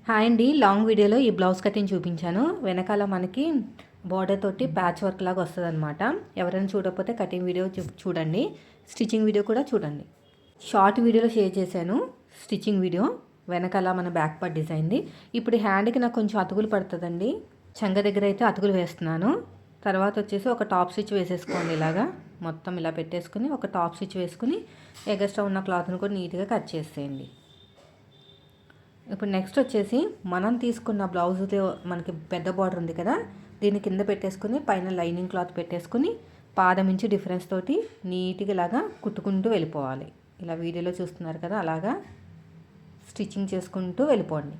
Hi అండి. Long వీడియోలో ఈ బ్లౌజ్ కటింగ్ చూపించాను. వెనకాల మనకి బార్డర్ తోటి ప్యాచ్ వర్క్ లాగా వస్తుందన్నమాట. ఎవరైనా చూడకపోతే కటింగ్ వీడియో చూడండి, స్టిచ్చింగ్ వీడియో కూడా చూడండి. షార్ట్ వీడియోలో షేర్ చేశాను స్టిచ్చింగ్ వీడియో. వెనకాల మన బ్యాక్ పార్ట్ డిజైన్ది. ఇప్పుడు హ్యాండ్కి నాకు కొంచెం అతుకులు పడుతుందండి. చంగ దగ్గర అయితే అతుకులు వేస్తున్నాను. తర్వాత వచ్చేసి ఒక టాప్ స్టిచ్ వేసేసుకోండి. ఇలాగా మొత్తం ఇలా పెట్టేసుకుని ఒక టాప్ స్టిచ్ వేసుకుని ఎగస్ట్రా ఉన్న క్లాత్ని కూడా నీట్గా కట్ చేసేయండి. ఇప్పుడు నెక్స్ట్ వచ్చేసి మనం తీసుకున్న బ్లౌజ్తో మనకి పెద్ద బార్డర్ ఉంది కదా, దీన్ని కింద పెట్టేసుకుని పైన లైనింగ్ క్లాత్ పెట్టేసుకుని పాదం ఇంచు డిఫరెన్స్ తోటి నీట్గా ఇలాగా కుట్టుకుంటూ వెళ్ళిపోవాలి. ఇలా వీడియోలో చూస్తున్నారు కదా, అలాగా స్టిచ్చింగ్ చేసుకుంటూ వెళ్ళిపోండి.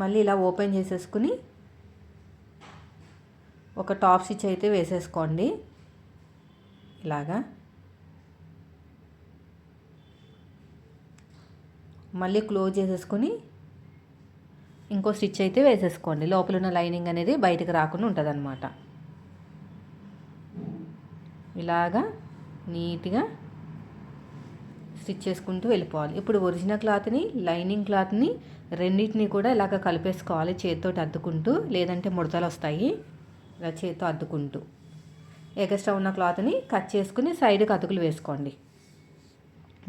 మళ్ళీ ఇలా ఓపెన్ చేసేసుకుని ఒక టాప్ స్టిచ్ అయితే వేసేసుకోండి. ఇలాగా మళ్ళీ క్లోజ్ చేసేసుకొని ఇంకో స్టిచ్ అయితే వేసేసుకోండి. లోపల ఉన్న లైనింగ్ అనేది బయటకు రాకుండా ఉంటుంది అన్నమాట. ఇలాగా నీట్గా స్టిచ్ చేసుకుంటూ వెళ్ళిపోవాలి. ఇప్పుడు ఒరిజినల్ క్లాత్ని లైనింగ్ క్లాత్ని రెండింటిని కూడా ఇలాగ కలిపేసుకోవాలి చేతితో అద్దుకుంటూ, లేదంటే ముడతలు వస్తాయి. ఇలా చేతితో అద్దుకుంటూ ఎగస్ట్రా ఉన్న క్లాత్ని కట్ చేసుకుని సైడ్కి అతుకులు వేసుకోండి.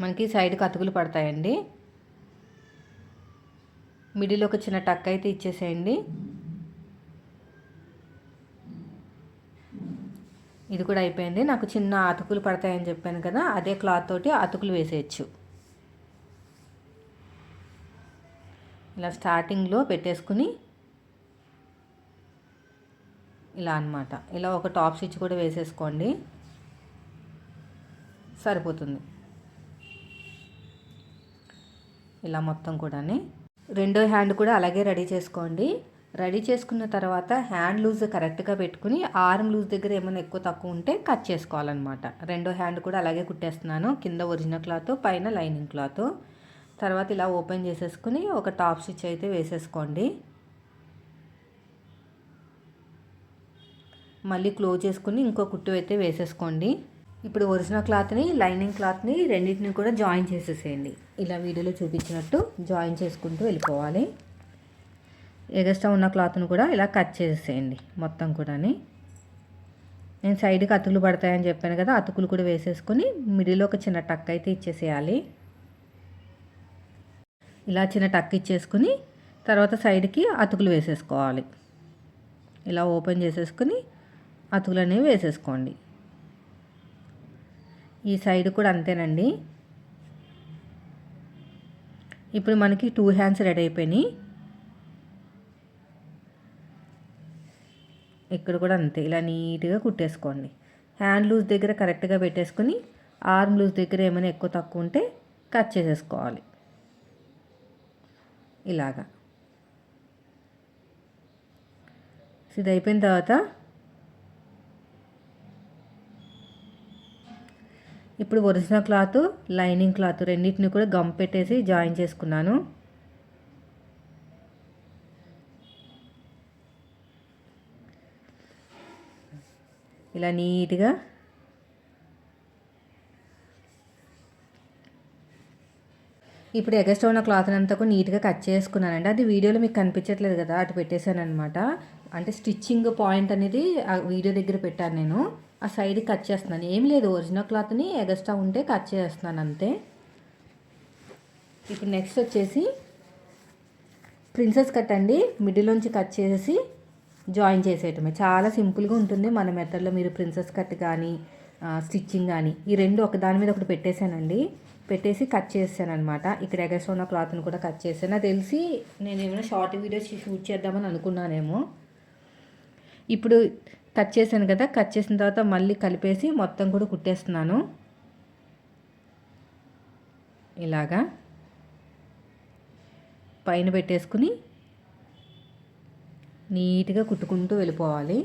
మనకి సైడ్కి అతుకులు పడతాయండి. మిడిల్ ఒక చిన్న టక్ అయితే ఇచ్చేసేయండి. ఇది కూడా అయిపోయింది. నాకు చిన్న అతుకులు పడతాయని చెప్పాను కదా, అదే క్లాత్ తోటి అతుకులు వేసేయచ్చు. ఇలా స్టార్టింగ్లో పెట్టేసుకుని ఇలా అన్నమాట. ఇలా ఒక టాప్ స్టిచ్ కూడా వేసేసుకోండి, సరిపోతుంది. ఇలా మొత్తం కూడా రెండో హ్యాండ్ కూడా అలాగే రెడీ చేసుకోండి. రెడీ చేసుకున్న తర్వాత హ్యాండ్ లూజ్ కరెక్ట్గా పెట్టుకుని ఆర్మ్ లూజ్ దగ్గర ఏమైనా ఎక్కువ తక్కువ ఉంటే కట్ చేసుకోవాలన్నమాట. రెండో హ్యాండ్ కూడా అలాగే కుట్టేస్తున్నాను. కింద ఒరిజినల్ క్లాత్, పైన లైనింగ్ క్లాత్. తర్వాత ఇలా ఓపెన్ చేసేసుకుని ఒక టాప్ స్టిచ్ అయితే వేసేసుకోండి. మళ్ళీ క్లోజ్ చేసుకుని ఇంకో కుట్టు అయితే వేసేసుకోండి. ఇప్పుడు ఒరిజినల్ క్లాత్ని లైనింగ్ క్లాత్ని రెండింటిని కూడా జాయిన్ చేసేసేయండి. ఇలా వీడియోలో చూపించినట్టు జాయిన్ చేసుకుంటూ వెళ్ళిపోవాలి. ఎగస్ట్రా ఉన్న క్లాత్ను కూడా ఇలా కట్ చేసేసేయండి మొత్తం కూడా. నేను సైడ్కి అతుకులు పడతాయని చెప్పాను కదా, అతుకులు కూడా వేసేసుకొని మిడిల్లో ఒక చిన్న టక్ అయితే ఇచ్చేసేయాలి. ఇలా చిన్న టక్ ఇచ్చేసుకుని తర్వాత సైడ్కి అతుకులు వేసేసుకోవాలి. ఇలా ఓపెన్ చేసేసుకుని అతుకులు అనేవి వేసేసుకోండి. ఈ సైడ్ కూడా అంతేనండి. ఇప్పుడు మనకి 2 హ్యాండ్స్ రెడీ అయిపోయినాయి. ఇక్కడ కూడా అంతే, ఇలా నీట్గా కుట్టేసుకోండి. హ్యాండ్ లూజ్ దగ్గర కరెక్ట్గా పెట్టేసుకుని ఆర్మ్ లూజ్ దగ్గర ఏమైనా ఎక్కువ తక్కువ ఉంటే కట్ చేసేసుకోవాలి. ఇలాగా ఇది అయిపోయిన తర్వాత ఇప్పుడు ఒరిజినల్ క్లాత్ లైనింగ్ క్లాత్ రెండింటిని కూడా గమ్ పెట్టేసి జాయిన్ చేసుకున్నాను. ఇలా నీట్గా ఇప్పుడు ఎగస్ట్రా ఉన్న క్లాత్ అంతా కూడా నీట్గా కట్ చేసుకున్నానండి. అది వీడియోలో మీకు కనిపించట్లేదు కదా, అటు పెట్టేశాను అనమాట. అంటే స్టిచ్చింగ్ పాయింట్ అనేది ఆ వీడియో దగ్గర పెట్టాను నేను. ఆ సైడ్ కట్ చేస్తున్నాను. ఏం లేదు, ఒరిజినల్ క్లాత్ని ఎగస్ట్రా ఉంటే కట్ చేస్తున్నాను అంతే. ఇప్పుడు నెక్స్ట్ వచ్చేసి ప్రిన్సెస్ కట్ అండి. మిడిల్లోంచి కట్ చేసి జాయిన్ చేసేయటమే. చాలా సింపుల్గా ఉంటుంది మన మెథడ్లో. మీరు ప్రిన్సెస్ కట్ కానీ స్టిచ్చింగ్ కానీ ఈ రెండు ఒకదాని మీద ఒకటి పెట్టేశానండి. పెట్టేసి కట్ చేసాను అనమాట. ఇక్కడ ఎగస్ట్రా ఉన్న క్లాత్ని కూడా కట్ చేశాను. నాకు తెలిసి నేను ఏమైనా షార్ట్ వీడియోస్ షూట్ చేద్దామని అనుకున్నానేమో. ఇప్పుడు కట్ చేశాను కదా, కట్ చేసిన తర్వాత మళ్ళీ కలిపేసి మొత్తం కూడా కుట్టేస్తున్నాను. ఇలాగా పైన పెట్టేసుకుని నీట్గా కుట్టుకుంటూ వెళ్ళిపోవాలి.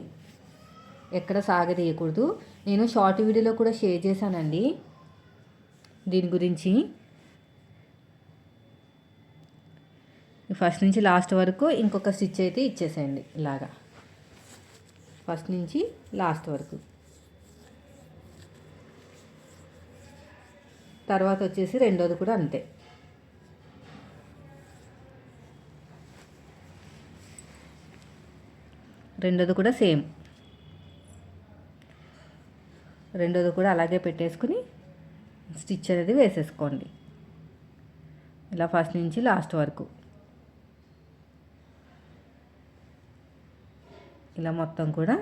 ఎక్కడ సాగదీయకూడదు. నేను షార్ట్ వీడియోలో కూడా షేర్ చేశానండి దీని గురించి. ఫస్ట్ నుంచి లాస్ట్ వరకు ఇంకొక స్టిచ్ అయితే ఇచ్చేసేయండి. ఇలాగా ఫస్ట్ నుంచి లాస్ట్ వరకు. తర్వాత వచ్చేసి రెండోది కూడా అంతే. రెండోది కూడా సేమ్, రెండోది కూడా అలాగే పెట్టేసుకుని స్టిచ్ అనేది వేసేసుకోండి. ఇలా ఫస్ట్ నుంచి లాస్ట్ వరకు ఇలా మొత్తం కూడా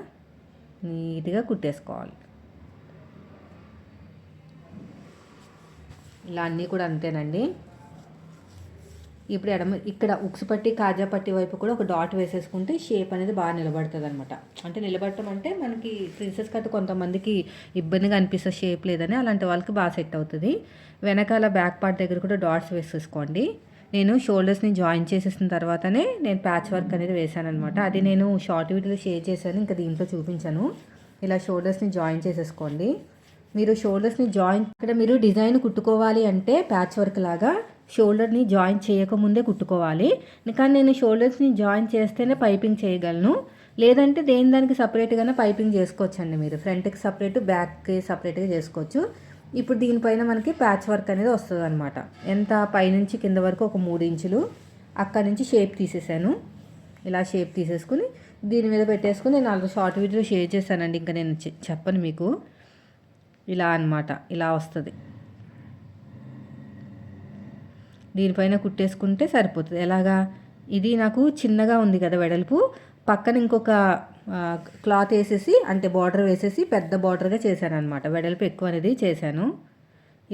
నీట్గా కుట్టేసుకోవాలి. ఇలా అన్నీ కూడా అంతేనండి. ఇప్పుడు ఇక్కడ ఉక్సు పట్టి కాజా పట్టి వైపు కూడా ఒక డాట్ వేసేసుకుంటే షేప్ అనేది బాగా నిలబడుతుంది అనమాట. అంటే నిలబడటం అంటే మనకి ప్రిన్సెస్ కట్ కొంతమందికి ఇబ్బందిగా అనిపిస్తే షేప్ లేదని, అలాంటి వాళ్ళకి బాగా సెట్ అవుతుంది. వెనకాల బ్యాక్ పార్ట్ దగ్గర కూడా డాట్స్ వేసేసుకోండి. నేను షోల్డర్స్ని జాయిన్ చేసేసిన తర్వాతనే నేను ప్యాచ్ వర్క్ అనేది వేసాను అనమాట. అది నేను షార్ట్ వీడియోలో షేర్ చేశాను, ఇంకా దీంట్లో చూపించాను. ఇలా షోల్డర్స్ని జాయిన్ చేసేసుకోండి. మీరు షోల్డర్స్ని జాయిన్ ఇక్కడ మీరు డిజైన్ కుట్టుకోవాలి అంటే ప్యాచ్ వర్క్ లాగా షోల్డర్ని జాయిన్ చేయకముందే కుట్టుకోవాలి. కానీ నేను షోల్డర్స్ని జాయిన్ చేస్తేనే పైపింగ్ చేయగలను, లేదంటే దేని దానికి సపరేట్గానే పైపింగ్ చేసుకోవచ్చండి. మీరు ఫ్రంట్కి సపరేట్, బ్యాక్కి సపరేట్గా చేసుకోవచ్చు. ఇప్పుడు దీనిపైన మనకి ప్యాచ్ వర్క్ అనేది వస్తుంది అనమాట. ఎంత పైనుంచి కింద వరకు ఒక 3 ఇంచులు అక్కడి నుంచి షేప్ తీసేసాను. ఇలా షేప్ తీసేసుకుని దీని మీద పెట్టేసుకుని నేను ఆల్రెడీ షార్ట్ వీడియో షేర్ చేశానండి, ఇంకా నేను చెప్పను మీకు. ఇలా అన్నమాట, ఇలా వస్తుంది. దీనిపైన కుట్టేసుకుంటే సరిపోతుంది. ఎలాగా, ఇది నాకు చిన్నగా ఉంది కదా వెడల్పు, పక్కన ఇంకొక క్లాత్ వేసేసి అంటే బార్డర్ వేసేసి పెద్ద బార్డర్గా చేశాను అనమాట. వెడల్పు ఎక్కువ అనేది చేశాను.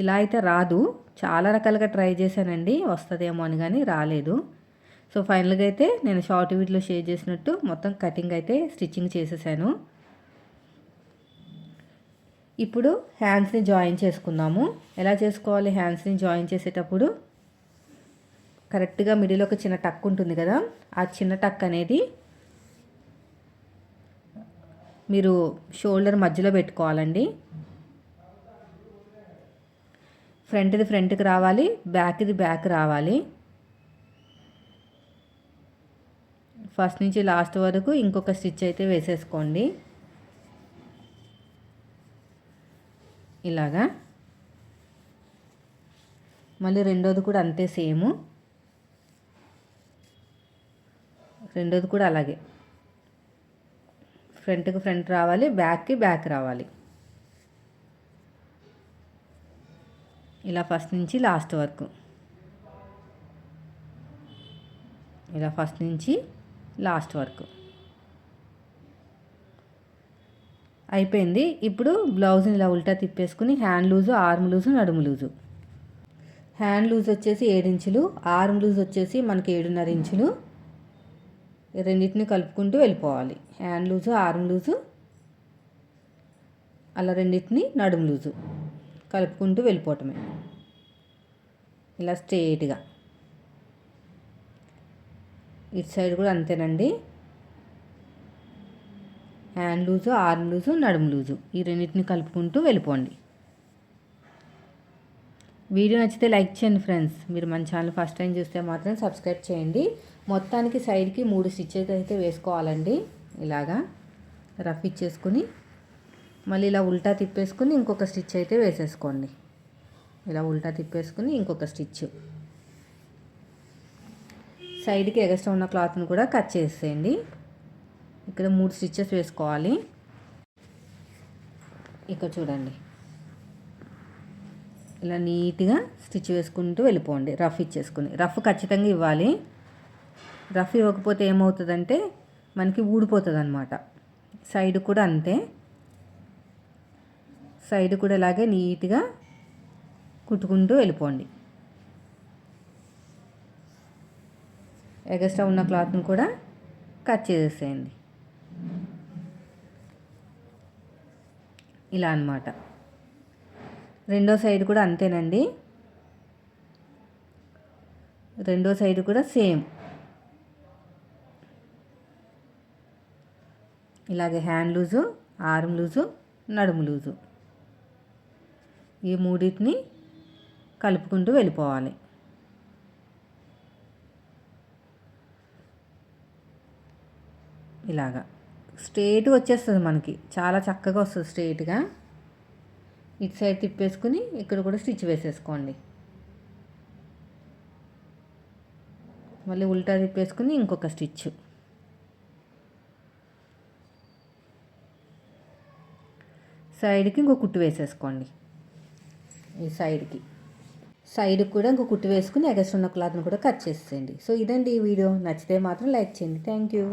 ఇలా అయితే రాదు, చాలా రకాలుగా ట్రై చేశానండి వస్తుందేమో అని, కానీ రాలేదు. సో ఫైనల్గా అయితే నేను షార్ట్ వీడియోలో షేర్ చేసినట్టు మొత్తం కటింగ్ అయితే స్టిచ్చింగ్ చేసేసాను. ఇప్పుడు హ్యాండ్స్ని జాయిన్ చేసుకుందాము. ఎలా చేసుకోవాలి హ్యాండ్స్ని జాయిన్ చేసేటప్పుడు, కరెక్ట్గా మిడిల్ ఒక చిన్న టక్ ఉంటుంది కదా, ఆ చిన్న టక్ అనేది మీరు షోల్డర్ మధ్యలో పెట్టుకోవాలండి. ఫ్రంట్ది ఫ్రంట్కి రావాలి, బ్యాక్ది బ్యాక్ రావాలి. ఫస్ట్ నుంచి లాస్ట్ వరకు ఇంకొక స్టిచ్ అయితే వేసేసుకోండి ఇలాగా. మళ్ళీ రెండోది కూడా అంతే సేమ్, రెండోది కూడా అలాగే ఫ్రంట్కి ఫ్రంట్ రావాలి, బ్యాక్కి బ్యాక్ రావాలి. ఇలా ఫస్ట్ నుంచి లాస్ట్ వరకు, ఇలా ఫస్ట్ నుంచి లాస్ట్ వరకు అయిపోయింది. ఇప్పుడు బ్లౌజ్ని ఇలా ఉల్టా తిప్పేసుకుని హ్యాండ్ లూజు, ఆర్మ్ లూజు, నడుము లూజు. హ్యాండ్ లూజ్ వచ్చేసి 7 ఇంచులు, ఆర్మ్ లూజ్ వచ్చేసి మనకి 7.5 ఇంచులు. రెండింటిని కలుపుకుంటూ వెళ్ళిపోవాలి. హ్యాండ్ లూజు, ఆర్మ్ లూజు, అలా రెండింటిని నడుము లూజు కలుపుకుంటూ వెళ్ళిపోవటమే ఇలా స్ట్రెయిట్గా. ఇటు సైడ్ కూడా అంతేనండి. హ్యాండ్ లూజు, ఆర్మ్ లూజు, నడుము లూజు ఈ రెండింటిని కలుపుకుంటూ వెళ్ళిపోండి. వీడియో నచ్చితే లైక్ చేయండి ఫ్రెండ్స్. మీరు మన ఛానల్ ఫస్ట్ టైం చూస్తే మాత్రం సబ్స్క్రైబ్ చేయండి. మొత్తానికి సైడ్కి 3 స్టిచ్చెస్ అయితే వేసుకోవాలండి. ఇలాగా రఫ్ ఇచ్చేసుకుని మళ్ళీ ఇలా ఉల్టా తిప్పేసుకుని ఇంకొక స్టిచ్ అయితే వేసేసుకోండి. ఇలా ఉల్టా తిప్పేసుకుని ఇంకొక స్టిచ్. సైడ్కి ఎగస్ట్రా ఉన్న క్లాత్ని కూడా కట్ చేసేయండి. ఇక్కడ 3 స్టిచ్చెస్ వేసుకోవాలి. ఇక్కడ చూడండి, ఇలా నీట్గా స్టిచ్ వేసుకుంటూ వెళ్ళిపోండి. రఫ్ ఇచ్చేసుకుని, రఫ్ ఖచ్చితంగా ఇవ్వాలి. రఫ్ ఇవ్వకపోతే ఏమవుతుందంటే మనకి ఊడిపోతుంది అనమాట. సైడ్ కూడా అంతే, సైడ్ కూడా ఇలాగే నీట్గా కుట్టుకుంటూ వెళ్ళిపోండి. ఎగస్ట్రా ఉన్న క్లాత్ని కూడా కట్ చేసేయండి. ఇలా అన్నమాట. రెండో సైడ్ కూడా అంతేనండి. రెండో సైడ్ కూడా సేమ్ ఇలాగే హ్యాండ్ లూజు, ఆర్మ్ లూజు, నడుము లూజు ఈ మూడింటిని కలుపుకుంటూ వెళ్ళిపోవాలి. ఇలాగా స్ట్రైట్గా వచ్చేస్తుంది మనకి, చాలా చక్కగా వస్తుంది స్ట్రైట్గా. ఇటు సైడ్ తిప్పేసుకుని ఇక్కడ కూడా స్టిచ్ వేసేసుకోండి. మళ్ళీ ఉల్టా తిప్పేసుకుని ఇంకొక స్టిచ్. సైడ్కి ఇంకో కుట్టు వేసేసుకోండి. ఈ సైడ్కి కూడా ఇంకో కుట్టు వేసుకుని ఎగస్ట్రా ఉన్న క్లాత్ని కూడా కట్ చేసేయండి. సో ఇదండి ఈ వీడియో. నచ్చితే మాత్రం లైక్ చేయండి. Thank you.